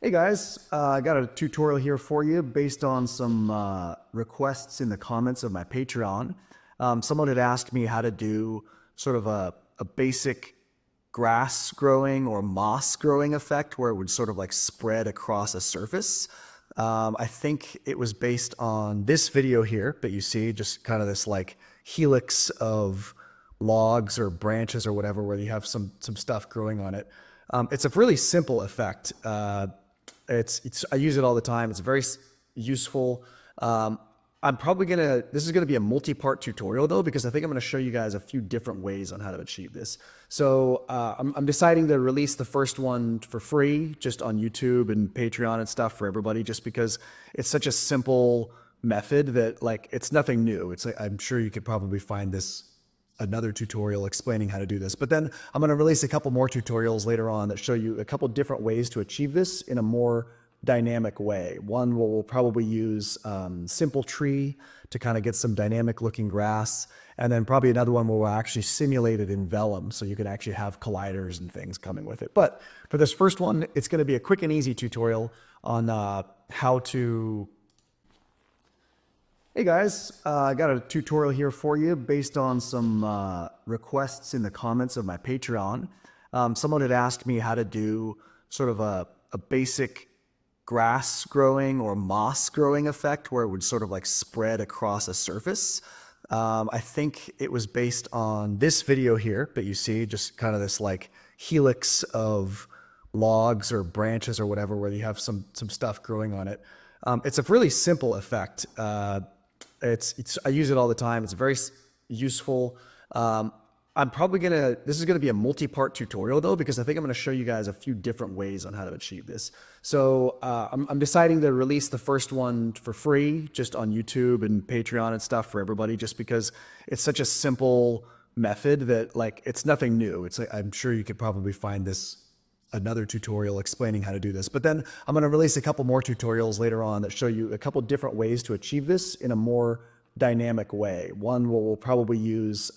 Hey guys, I got a tutorial here for you based on some requests in the comments of my Patreon. Someone had asked me how to do sort of a basic grass growing or moss growing effect where it would sort of like spread across a surface. I think it was based on this video here that you see, just kind of this like helix of logs or branches or whatever where you have some stuff growing on it. It's a really simple effect. I use it all the time. It's very useful. I'm probably this is gonna be a multi-part tutorial though, because I think I'm gonna show you guys a few different ways on how to achieve this. So I'm deciding to release the first one for free, just on YouTube and Patreon and stuff for everybody, just because it's such a simple method that like, it's nothing new. It's like, I'm sure you could probably find another tutorial explaining how to do this. But then I'm going to release a couple more tutorials later on that show you a couple different ways to achieve this in a more dynamic way. One where we'll probably use simple tree to kind of get some dynamic looking grass. And then probably another one where we'll actually simulate it in Vellum so you can actually have colliders and things coming with it. But for this first one, it's going to be a quick and easy tutorial on how to Hey guys, I got a tutorial here for you based on some requests in the comments of my Patreon. Someone had asked me how to do sort of a basic grass growing or moss growing effect where it would sort of like spread across a surface. I think it was based on this video here that you see, just kind of this like helix of logs or branches or whatever where you have some stuff growing on it. It's a really simple effect. I use it all the time. It's very useful. This is gonna be a multi-part tutorial though, because I think I'm gonna show you guys a few different ways on how to achieve this. So I'm deciding to release the first one for free, just on YouTube and Patreon and stuff for everybody, just because it's such a simple method that like, it's nothing new. It's like, I'm sure you could probably find another tutorial explaining how to do this. But then I'm going to release a couple more tutorials later on that show you a couple different ways to achieve this in a more dynamic way. One where we'll probably use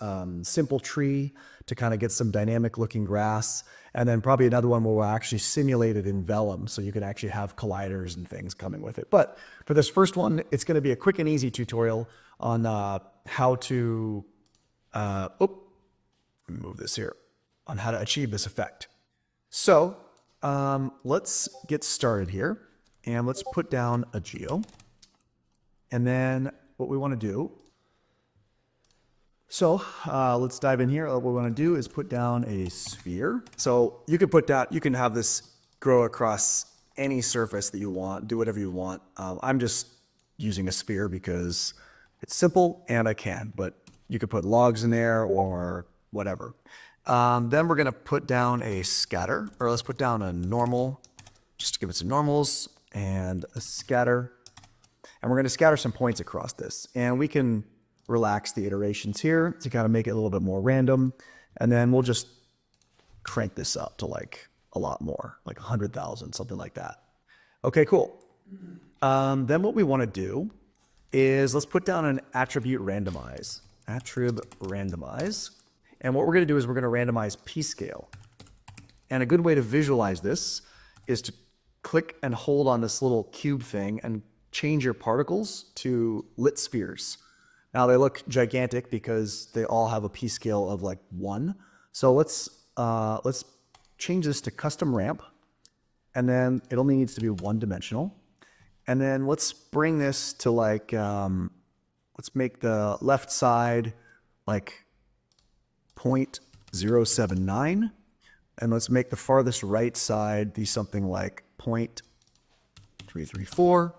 simple tree to kind of get some dynamic looking grass. And then probably another one where we'll actually simulate it in Vellum so you can actually have colliders and things coming with it. But for this first one, it's going to be a quick and easy tutorial on how to, let me move this here, on how to achieve this effect. So let's get started here and let's put down a geo. And then what we want to do, let's dive in here. What we want to do is put down a sphere. So you can have this grow across any surface that you want, do whatever you want. I'm just using a sphere because it's simple and I can, but you could put logs in there or whatever. Then we're going to put down a scatter, or let's put down a normal, just to give it some normals, and a scatter. And we're going to scatter some points across this. And we can relax the iterations here to kind of make it a little bit more random. And then we'll just crank this up to like a lot more, like 100,000, something like that. Okay, cool. Then what we want to do is let's put down an attribute randomize. Attrib randomize. And what we're going to do is we're going to randomize p-scale. And a good way to visualize this is to click and hold on this little cube thing and change your particles to lit spheres. Now they look gigantic because they all have a p-scale of like 1. So let's change this to custom ramp. And then it only needs to be 1-dimensional. And then let's bring this to like, let's make the left side like 0.079, and let's make the farthest right side be something like 0.334,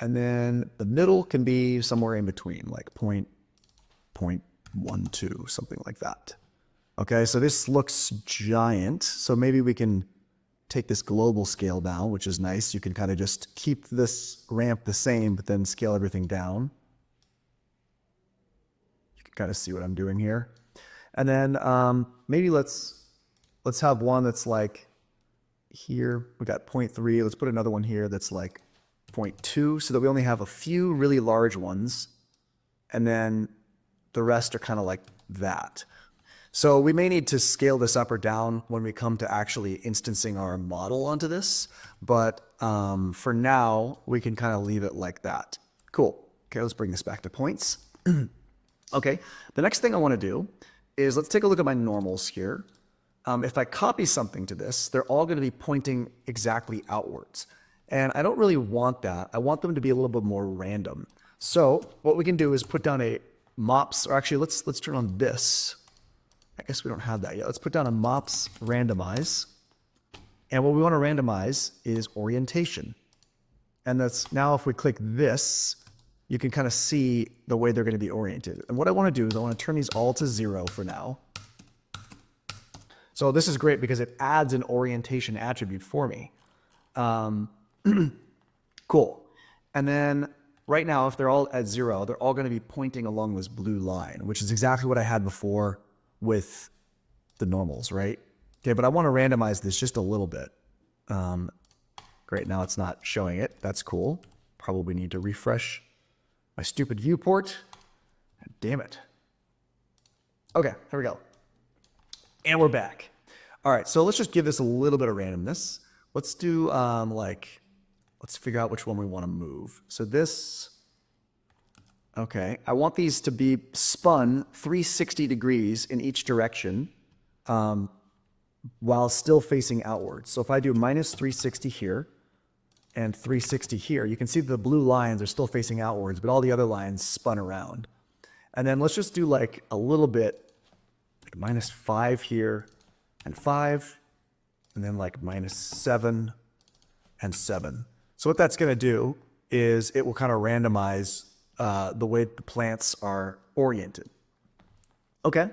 and then the middle can be somewhere in between, like 0.12, something like that. Okay, so this looks giant, so maybe we can take this global scale down, which is nice. You can kind of just keep this ramp the same, but then scale everything down. You can kind of see what I'm doing here. And then maybe let's have one that's like here. We got 0.3. Let's put another one here that's like 0.2 so that we only have a few really large ones. And then the rest are kind of like that. So we may need to scale this up or down when we come to actually instancing our model onto this, but for now, we can kind of leave it like that. Cool. Okay, let's bring this back to points. Okay, the next thing I want to do is let's take a look at my normals here. If I copy something to this, they're all going to be pointing exactly outwards. And I don't really want that. I want them to be a little bit more random. So what we can do is put down a MOPs, or actually let's turn on this. I guess we don't have that yet. Let's put down a MOPs randomize. And what we want to randomize is orientation. And that's now if we click this, you can kind of see the way they're going to be oriented. And what I want to do is I want to turn these all to 0 for now. So this is great because it adds an orientation attribute for me. Cool. And then right now, if they're all at 0, they're all going to be pointing along this blue line, which is exactly what I had before with the normals, right? Okay, but I want to randomize this just a little bit. Great, now it's not showing it. That's cool. Probably need to refresh my stupid viewport. Damn it. Okay, here we go. And we're back. All right, so let's just give this a little bit of randomness. Let's do let's figure out which one we want to move. So this, okay, I want these to be spun 360 degrees in each direction while still facing outwards. So if I do minus 360 here and 360 here, you can see the blue lines are still facing outwards, but all the other lines spun around. And then let's just do like a little bit, like minus 5 here and 5, and then like minus 7 and 7. So what that's going to do is it will kind of randomize the way the plants are oriented. Okay.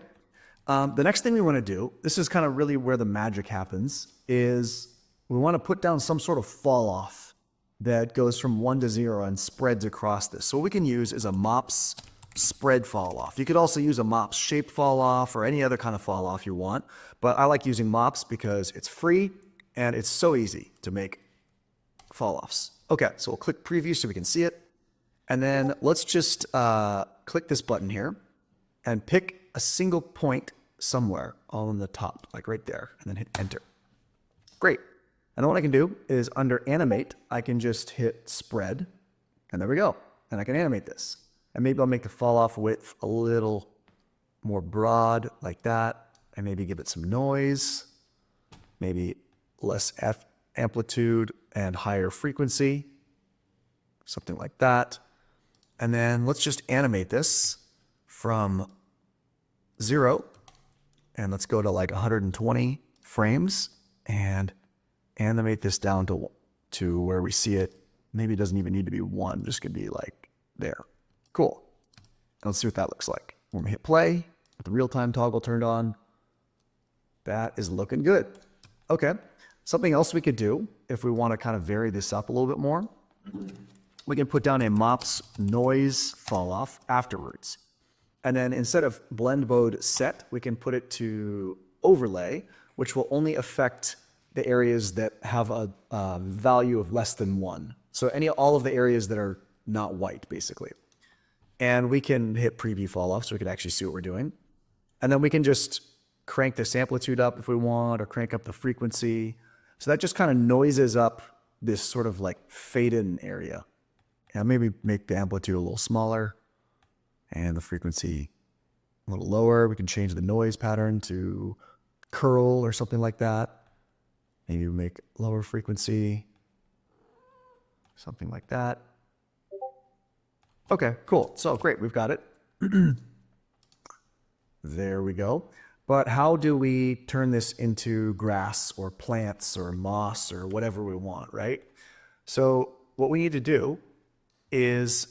The next thing we want to do, this is kind of really where the magic happens, is we want to put down some sort of fall off that goes from 1 to 0 and spreads across this. So what we can use is a MOPs spread fall off. You could also use a MOPs shape fall off or any other kind of fall off you want, but I like using MOPs because it's free and it's so easy to make fall offs. Okay, so we'll click preview so we can see it. And then let's just click this button here and pick a single point somewhere all in the top, like right there, and then hit enter. Great. And then what I can do is under animate, I can just hit spread, and there we go. And I can animate this. And maybe I'll make the fall off width a little more broad like that, and maybe give it some noise, maybe less amplitude and higher frequency, something like that. And then let's just animate this from 0, and let's go to like 120 frames and animate this down to where we see it. Maybe it doesn't even need to be 1, just could be like there. Cool. Let's see what that looks like. When we hit play, with the real-time toggle turned on, that is looking good. Okay. Something else we could do if we want to kind of vary this up a little bit more, we can put down a MOPs noise fall off afterwards. And then instead of blend mode set, we can put it to overlay, which will only affect the areas that have a value of less than 1. So all of the areas that are not white, basically. And we can hit preview fall off so we can actually see what we're doing. And then we can just crank this amplitude up if we want, or crank up the frequency. So that just kind of noises up this sort of like fade-in area. And maybe make the amplitude a little smaller and the frequency a little lower. We can change the noise pattern to curl or something like that. Maybe make lower frequency, something like that. Okay, cool. So great, we've got it. There we go. But how do we turn this into grass or plants or moss or whatever we want, right? So what we need to do is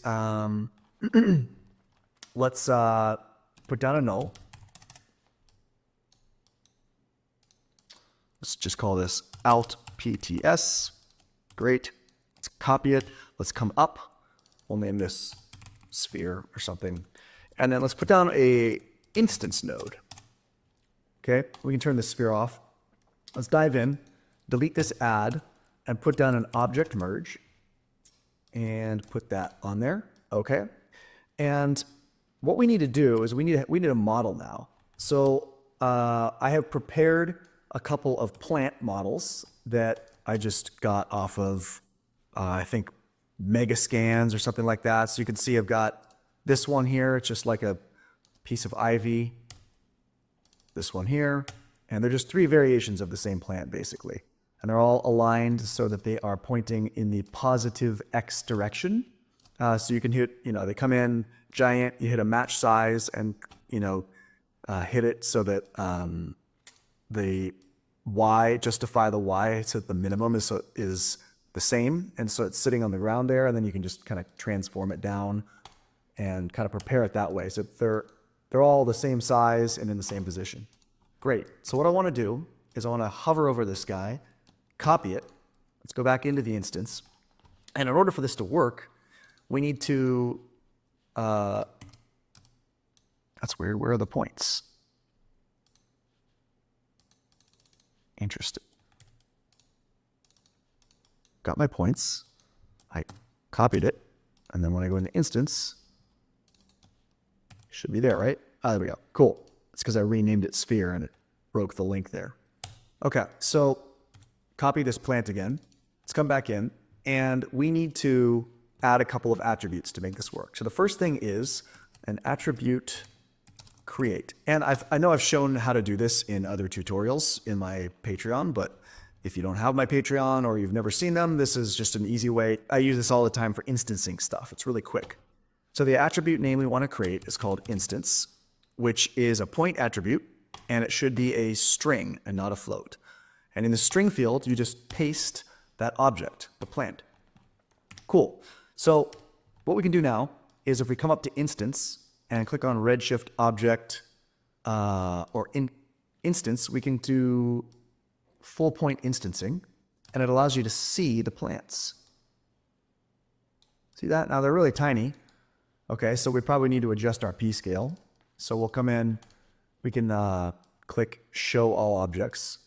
let's put down a null. Let's just call this alt PTS. Great. Let's copy it. Let's come up. We'll name this sphere or something. And then let's put down a instance node. Okay, we can turn this sphere off. Let's dive in, delete this add, and put down an object merge. And put that on there. Okay. And what we need to do is we need a model now. So I have prepared a couple of plant models that I just got off of, I think, Mega Scans or something like that. So you can see I've got this one here. It's just like a piece of ivy. This one here. And they're just 3 variations of the same plant, basically. And they're all aligned so that they are pointing in the positive X direction. So you can hit, they come in giant, you hit a match size and, hit it so that the Y, justify the Y so that the minimum is the same. And so it's sitting on the ground there, and then you can just kind of transform it down and kind of prepare it that way. So they're all the same size and in the same position. Great. So what I want to do is I want to hover over this guy, copy it. Let's go back into the instance. And in order for this to work, we need to, that's weird. Where are the points? Interesting. Got my points. I copied it. And then when I go into instance, it should be there, right? Ah, there we go. Cool. It's because I renamed it sphere and it broke the link there. Okay, so copy this plant again. Let's come back in, and we need to add a couple of attributes to make this work. So the first thing is an attribute create. And I know I've shown how to do this in other tutorials in my Patreon, but if you don't have my Patreon or you've never seen them, this is just an easy way. I use this all the time for instancing stuff. It's really quick. So the attribute name we want to create is called instance, which is a point attribute, and it should be a string and not a float. And in the string field, you just paste that object, the plant. Cool. So what we can do now is if we come up to instance and click on Redshift object or instance, we can do full point instancing, and it allows you to see the plants. See that? Now they're really tiny. Okay, so we probably need to adjust our P scale. So we'll come in, we can click show all objects,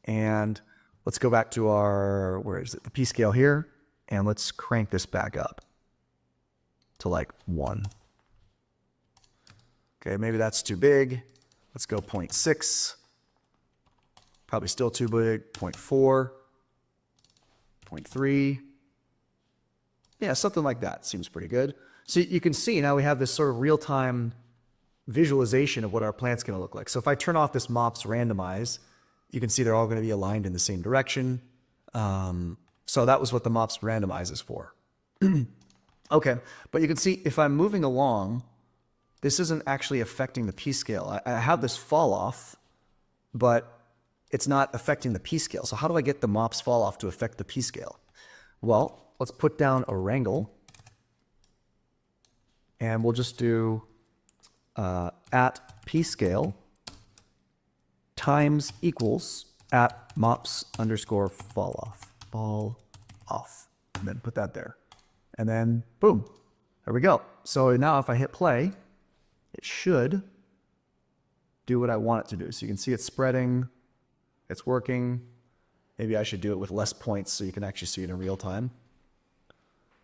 and let's go back to our, where is it, the P scale here, and let's crank this back up to like 1. Okay, maybe that's too big. Let's go 0.6. Probably still too big. 0.4. 0.3. Yeah, something like that seems pretty good. So you can see now we have this sort of real-time visualization of what our plant's going to look like. So if I turn off this MOPs randomize, you can see they're all going to be aligned in the same direction. So that was what the MOPs randomize is for. Okay, but you can see if I'm moving along, this isn't actually affecting the P scale. I have this fall off, but it's not affecting the P scale. So how do I get the MOPs fall off to affect the P scale? Well, let's put down a wrangle, and we'll just do at P scale times equals at MOPs underscore fall off, and then put that there. And then boom, there we go. So now if I hit play, it should do what I want it to do. So you can see it's spreading, it's working. Maybe I should do it with less points so you can actually see it in real time.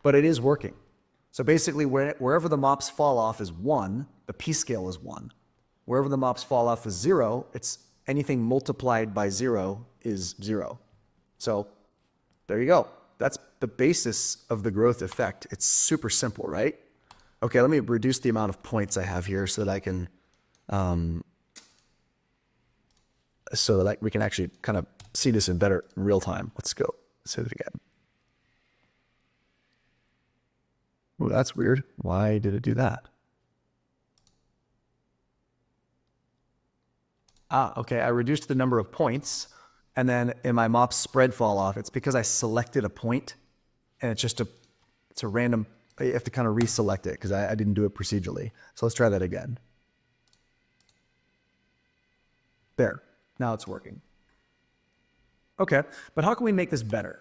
But it is working. So basically wherever the MOPs fall off is 1, the P scale is 1. Wherever the MOPs fall off is 0, it's anything multiplied by 0 is 0. So there you go. That's the basis of the growth effect. It's super simple, right? Okay, let me reduce the amount of points I have here so that I can, so that we can actually kind of see this in better real time. Let's go. Let's hit it again. Oh, that's weird. Why did it do that? Okay, I reduced the number of points, and then in my MOPs spread fall off, it's because I selected a point, and it's a random, you have to kind of reselect it because I didn't do it procedurally. So let's try that again. There, now it's working. Okay, but how can we make this better?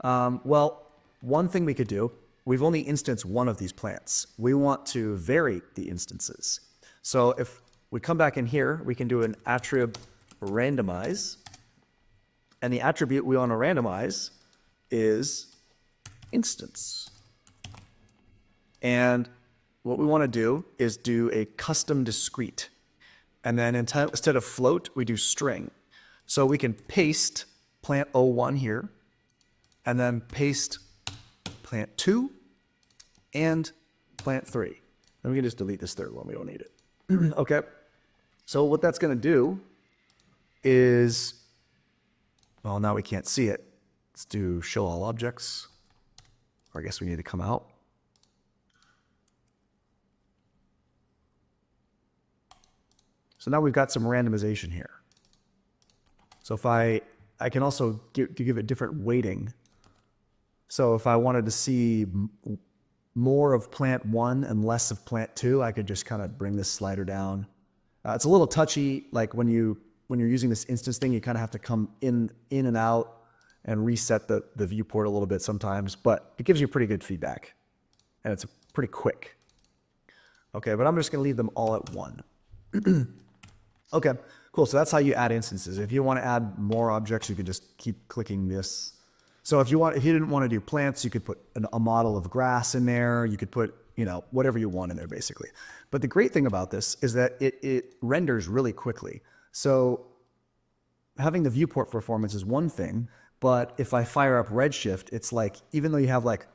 Well, one thing we could do, we've only instanced one of these plants. We want to vary the instances. So if we come back in here, we can do an attrib randomize, and the attribute we want to randomize is instance. And what we want to do is do a custom discrete. And then instead of float, we do string. So we can paste plant 01 here, and then paste plant 2 and plant 3. And we can just delete this third one. We don't need it. Okay. So what that's going to do is, well, now we can't see it. Let's do show all objects. Or I guess we need to come out. So now we've got some randomization here. So if I can also give it different weighting. So if I wanted to see more of plant 1 and less of plant 2, I could just kind of bring this slider down. It's a little touchy, like when you're using this instance thing, you kind of have to come in and out and reset the viewport a little bit sometimes, but it gives you pretty good feedback, and it's pretty quick. Okay, but I'm just going to leave them all at 1. Okay, cool. So that's how you add instances. If you want to add more objects, you could just keep clicking this. So if you didn't want to do plants, you could put a model of grass in there. You could put, whatever you want in there, basically. But the great thing about this is that it renders really quickly. So having the viewport performance is one thing, but if I fire up Redshift, it's like, even though you have like,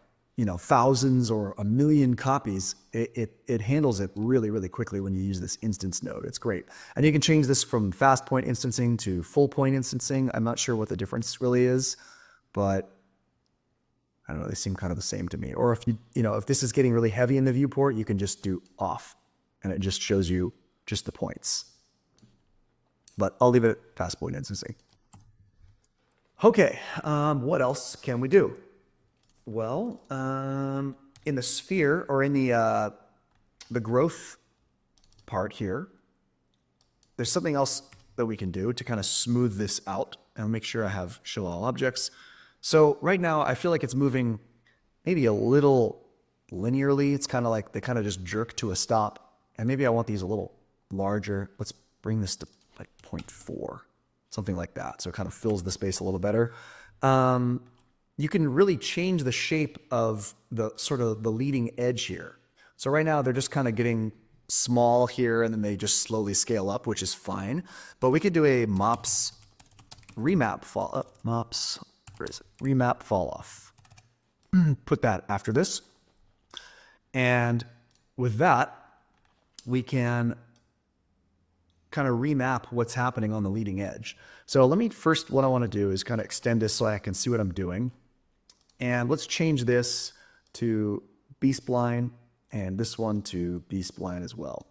thousands or a million copies, it handles it really, really quickly when you use this instance node. It's great. And you can change this from fast point instancing to full point instancing. I'm not sure what the difference really is, but I don't know, they seem kind of the same to me. Or if if this is getting really heavy in the viewport, you can just do off and it just shows you just the points. But I'll leave it at fast point instancing. Okay, what else can we do? Well, in the sphere, or in the growth part here, there's something else that we can do to kind of smooth this out and make sure I have show all objects. So right now I feel like it's moving maybe a little linearly. It's kind of like they kind of just jerk to a stop, and maybe I want these a little larger. Let's bring this to like 0.4, something like that. So it kind of fills the space a little better. You can really change the shape of the sort of the leading edge here. So right now they're just kind of getting small here, and then they just slowly scale up, which is fine. But we could do a MOPs remap fall up. MOPs, where is it? Remap fall off. Put that after this. And with that, we can kind of remap what's happening on the leading edge. So let me first, what I want to do is kind of extend this so I can see what I'm doing. And let's change this to B-spline and this one to B-spline as well.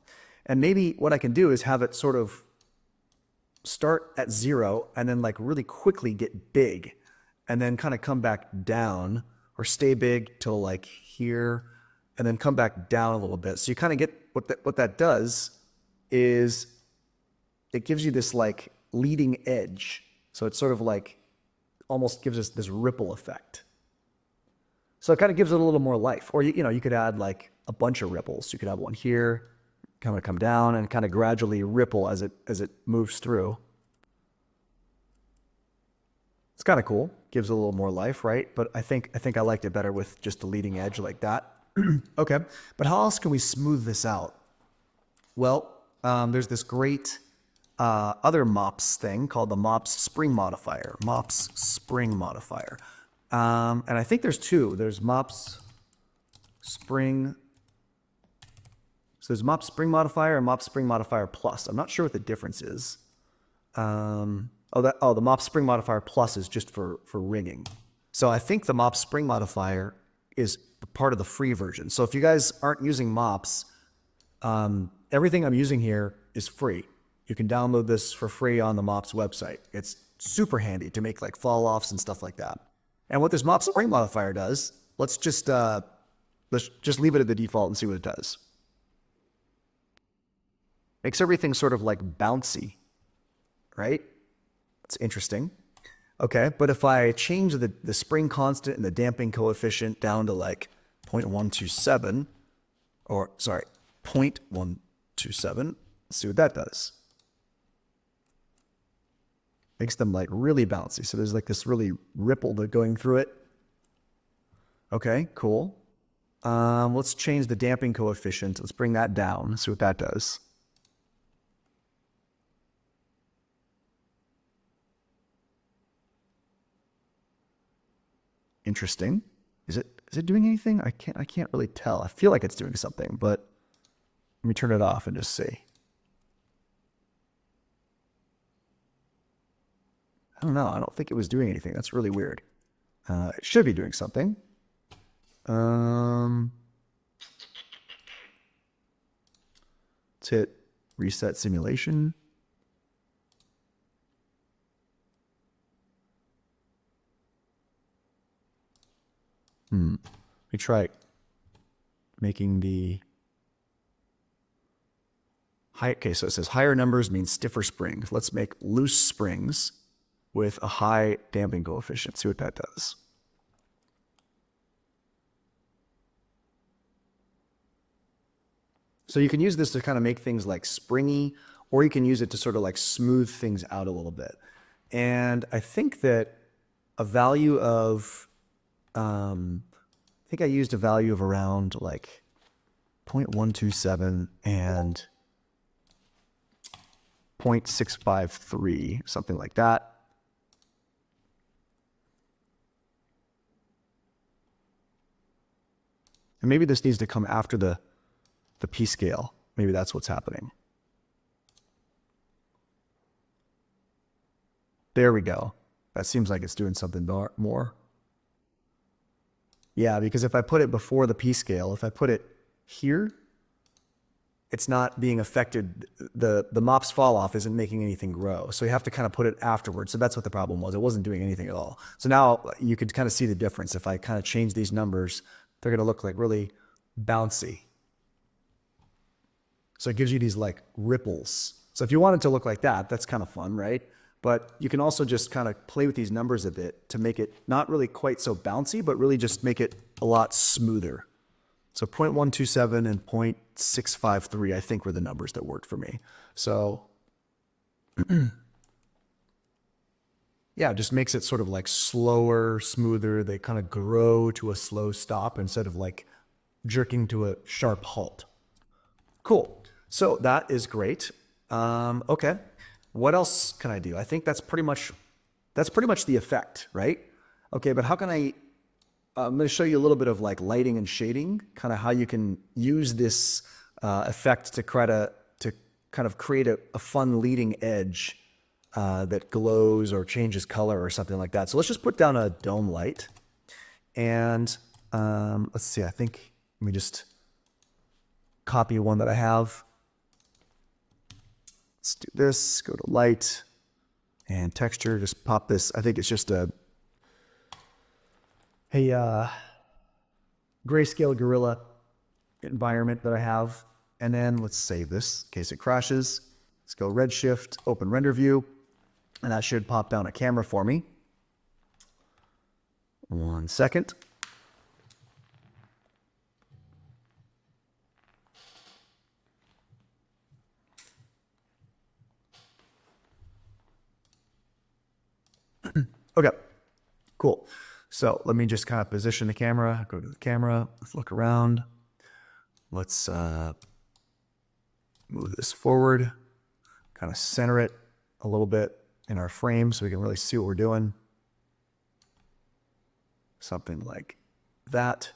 And maybe what I can do is have it sort of start at 0 and then like really quickly get big and then kind of come back down, or stay big till like here and then come back down a little bit. So you kind of get what that does is it gives you this like leading edge. So it's sort of like almost gives us this ripple effect. So it kind of gives it a little more life. Or, you could add like a bunch of ripples. You could have one here, kind of come down and kind of gradually ripple as it moves through. It's kind of cool. Gives it a little more life, right? But I think I liked it better with just the leading edge like that. Okay, but how else can we smooth this out? Well, there's this great other MOPs thing called the MOPs spring modifier. MOPs spring modifier. And I think there's two. There's MOPs spring. So there's MOPs spring modifier and MOPs spring modifier plus. I'm not sure what the difference is. The MOPs spring modifier plus is just for rigging. So I think the MOPs spring modifier is part of the free version. So if you guys aren't using MOPs, everything I'm using here is free. You can download this for free on the MOPs website. It's super handy to make like fall offs and stuff like that. And what this MOPs spring modifier does, let's just leave it at the default and see what it does. Makes everything sort of like bouncy, right? That's interesting. Okay, but if I change the spring constant and the damping coefficient down to like 0.127, or sorry, 0.127, let's see what that does. Makes them like really bouncy. So there's like this really ripple going through it. Okay, cool. Let's change the damping coefficient. Let's bring that down. See what that does. interesting. Is it doing anything? I can't really tell. I feel like it's doing something, but let me turn it off and just see. I don't know. I don't think it was doing anything. That's really weird. It should be doing something. Let's hit reset simulation. Let me try making the high. Okay, so it says higher numbers means stiffer springs. Let's make loose springs with a high damping coefficient. See what that does. So you can use this to kind of make things like springy, or you can use it to sort of like smooth things out a little bit. And I think that a value of, I think I used a value of around like 0.127 and 0.653, something like that. And maybe this needs to come after the P scale. Maybe that's what's happening. There we go. That seems like it's doing something more. Yeah, because if I put it before the P scale, if I put it here, it's not being affected. The MOPs fall off isn't making anything grow. So you have to kind of put it afterwards. So that's what the problem was. It wasn't doing anything at all. So now you could kind of see the difference. If I kind of change these numbers, they're going to look like really bouncy. So it gives you these like ripples. So if you want it to look like that, that's kind of fun, right? But you can also just kind of play with these numbers a bit to make it not really quite so bouncy, but really just make it a lot smoother. So 0.127 and 0.653, I think, were the numbers that worked for me. So yeah, it just makes it sort of like slower, smoother. They kind of grow to a slow stop instead of like jerking to a sharp halt. Cool. So that is great. Okay. What else can I do? I think that's pretty much the effect, right? Okay, but how can I'm going to show you a little bit of like lighting and shading, kind of how you can use this effect to kind of create a fun leading edge that glows or changes color or something like that. So let's just put down a dome light, and let's see. I think let me just copy one that I have. Let's do this. Go to light and texture. Just pop this. I think it's just a grayscale gorilla environment that I have. And then let's save this in case it crashes. Let's go Redshift, open render view, and that should pop down a camera for me. 1 second. Okay, cool. So let me just kind of position the camera, go to the camera, let's look around. Let's move this forward, kind of center it a little bit in our frame so we can really see what we're doing. Something like that.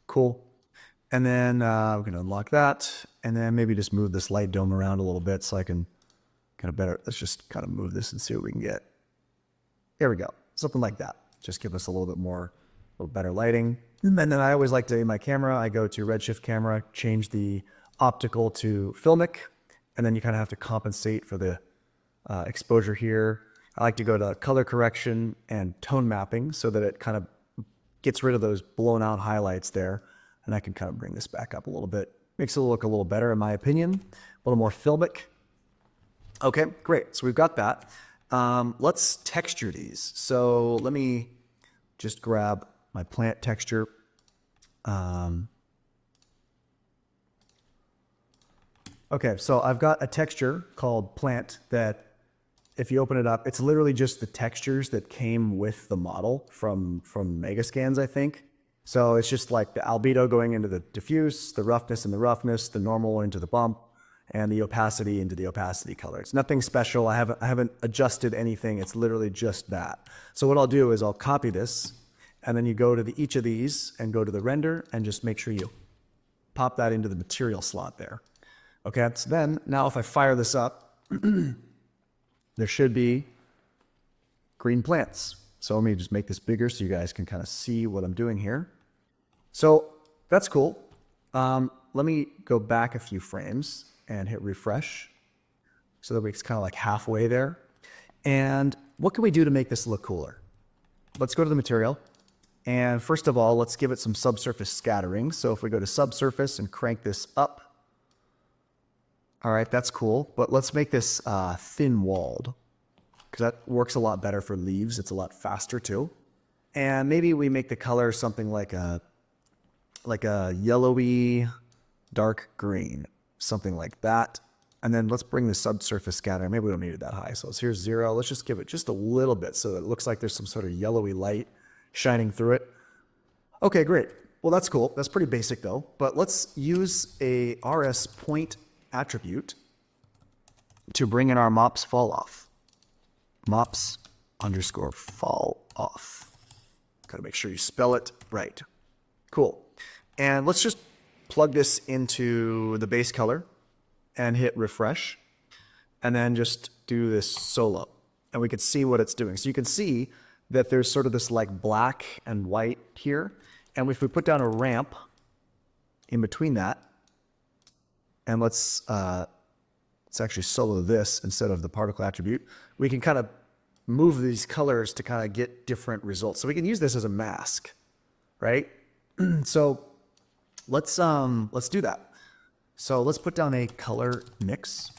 Cool. And then we're going to unlock that, and then maybe just move this light dome around a little bit so I can kind of better, let's just kind of move this and see what we can get. There we go. Something like that. Just give us a little bit more, a little better lighting. And then I always like to, in my camera, I go to Redshift camera, change the optical to filmic, and then you kind of have to compensate for the exposure here. I like to go to color correction and tone mapping so that it kind of gets rid of those blown out highlights there. And I can kind of bring this back up a little bit. Makes it look a little better in my opinion, a little more filmic. Okay, great. So we've got that. Let's texture these. So let me just grab my plant texture. Okay, so I've got a texture called plant that if you open it up, it's literally just the textures that came with the model from Megascans, I think. So it's just like the albedo going into the diffuse, the roughness in the roughness, the normal into the bump, and the opacity into the opacity color. It's nothing special. I haven't adjusted anything. It's literally just that. So what I'll do is I'll copy this, And then you go to each of these and go to the render and just make sure you pop that into the material slot there. Okay, so then now if I fire this up, there should be green plants. So let me just make this bigger so you guys can kind of see what I'm doing here. So that's cool. Let me go back a few frames and hit refresh so that it's kind of like halfway there. And what can we do to make this look cooler? Let's go to the material. And first of all, let's give it some subsurface scattering. So if we go to subsurface and crank this up, all right, that's cool. But let's make this thin walled because that works a lot better for leaves. It's a lot faster too. And maybe we make the color something like a yellowy dark green, something like that. And then let's bring the subsurface scatter. Maybe we don't need it that high. So here's 0. Let's just give it just a little bit so it looks like there's some sort of yellowy light shining through it. Okay, great. Well, that's cool. That's pretty basic though. But let's use a RS point attribute to bring in our MOPs fall off. MOPs underscore fall off. Gotta make sure you spell it right. Cool. And let's just plug this into the base color and hit refresh. And then just do this solo. And we can see what it's doing. So you can see that there's sort of this like black and white here. And if we put down a ramp in between that, and let's actually solo this instead of the particle attribute, we can kind of move these colors to kind of get different results. So we can use this as a mask, right? So let's do that. So let's put down a color mix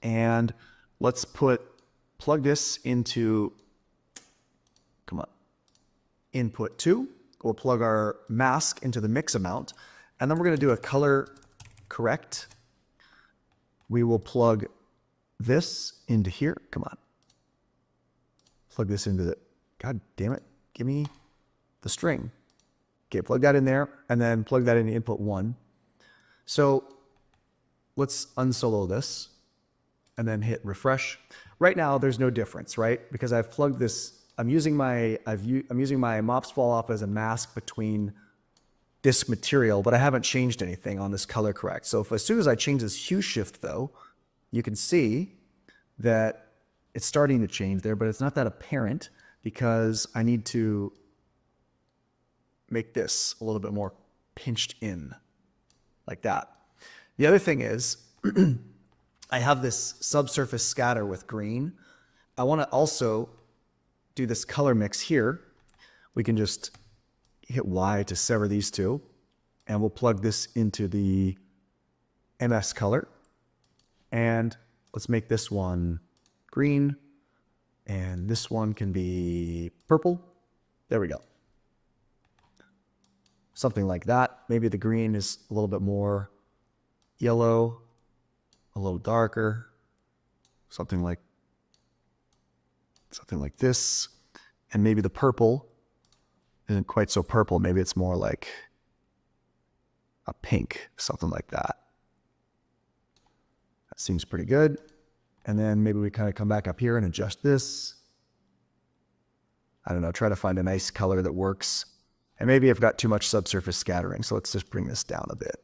and let's plug this into, come on, input 2. We'll plug our mask into the mix amount, and then we're going to do a color correct. We will plug this into here. Come on. Plug this into the, God damn it, give me the string. Okay, plug that in there, and then plug that into input 1. So let's unsolo this, and then hit refresh. Right now, there's no difference, right? Because I've plugged this. I'm using my MOPs fall off as a mask between this material, but I haven't changed anything on this color correct. So as soon as I change this hue shift, though, you can see that it's starting to change there, but it's not that apparent because I need to make this a little bit more pinched in, like that. The other thing is, I have this subsurface scatter with green. I want to also do this color mix here. We can just hit Y to sever these two, and we'll plug this into the MS color. And let's make this one green, and this one can be purple. There we go. Something like that. Maybe the green is a little bit more yellow, a little darker, something like this. And maybe the purple isn't quite so purple. Maybe it's more like a pink, something like that. That seems pretty good. And then maybe we kind of come back up here and adjust this. I don't know, try to find a nice color that works. And maybe I've got too much subsurface scattering, so let's just bring this down a bit.